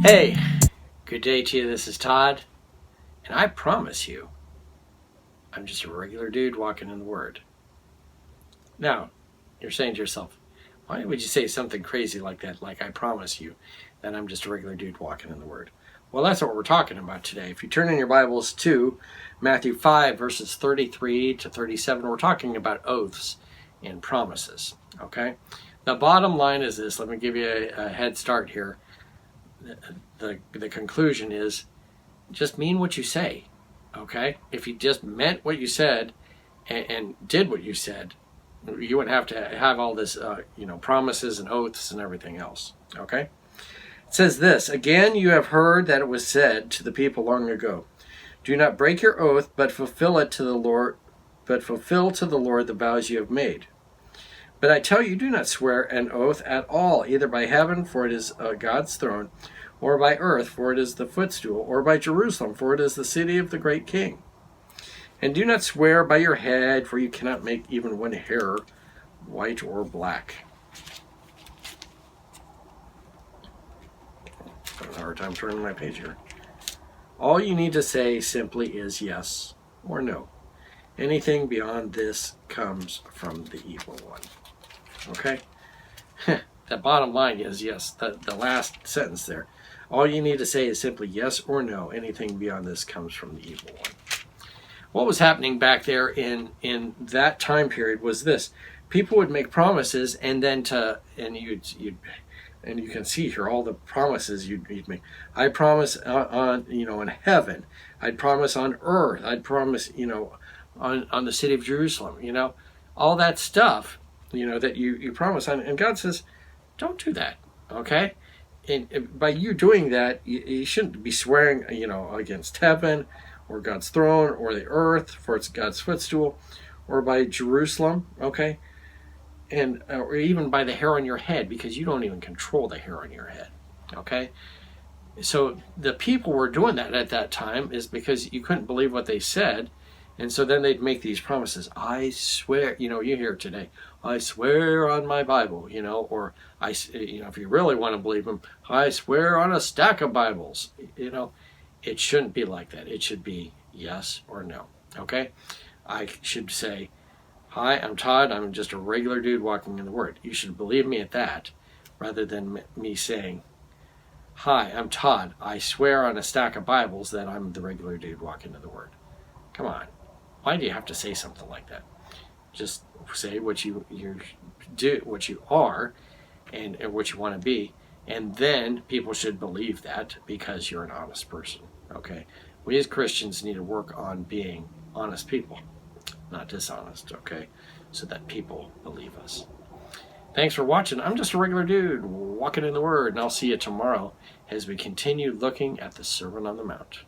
Hey, good day to you. This is Todd, and I promise you, I'm just a regular dude walking in the Word. Now, you're saying to yourself, why would you say something crazy like that, like I promise you that I'm just a regular dude walking in the Word? Well, that's what we're talking about today. If you turn in your Bibles to Matthew 5, verses 33 to 37, we're talking about oaths and promises, okay? The bottom line is this. Let me give you a head start here. The conclusion is just mean what you say, okay? If you just meant what you said and did what you said, you wouldn't have to have all this, promises and oaths and everything else, okay? It says this, again, you have heard that it was said to the people long ago, do not break your oath, but fulfill to the Lord the vows you have made. But I tell you, do not swear an oath at all, either by heaven, for it is God's throne, or by earth, for it is the footstool, or by Jerusalem, for it is the city of the great king. And do not swear by your head, for you cannot make even one hair white or black. I have a hard time turning my page here. All you need to say simply is yes or no. Anything beyond this comes from the evil one. Okay? The bottom line is yes, the last sentence there. All you need to say is simply yes or no. Anything beyond this comes from the evil one. What was happening back there in that time period was this. People would make promises and you can see here all the promises you'd make. I promise in heaven. I'd promise on earth. I'd promise, on the city of Jerusalem, all that stuff, that you promise on. And God says, don't do that, okay? And by you doing that, you shouldn't be swearing, against heaven or God's throne or the earth, for it's God's footstool, or by Jerusalem, okay? And or even by the hair on your head, because you don't even control the hair on your head, okay? So the people were doing that at that time is because you couldn't believe what they said. And so then they'd make these promises. I swear, you hear it today. I swear on my Bible, or if you really want to believe them, I swear on a stack of Bibles. It shouldn't be like that. It should be yes or no. Okay? I should say, hi, I'm Todd. I'm just a regular dude walking in the Word. You should believe me at that, rather than me saying, hi, I'm Todd. I swear on a stack of Bibles that I'm the regular dude walking in the Word. Come on. Why do you have to say something like that? Just say what you do, what you are, and what you want to be, and then people should believe that because you're an honest person. Okay, we as Christians need to work on being honest people, not dishonest. Okay, so that people believe us. Thanks for watching. I'm just a regular dude walking in the Word, and I'll see you tomorrow as we continue looking at the Sermon on the Mount.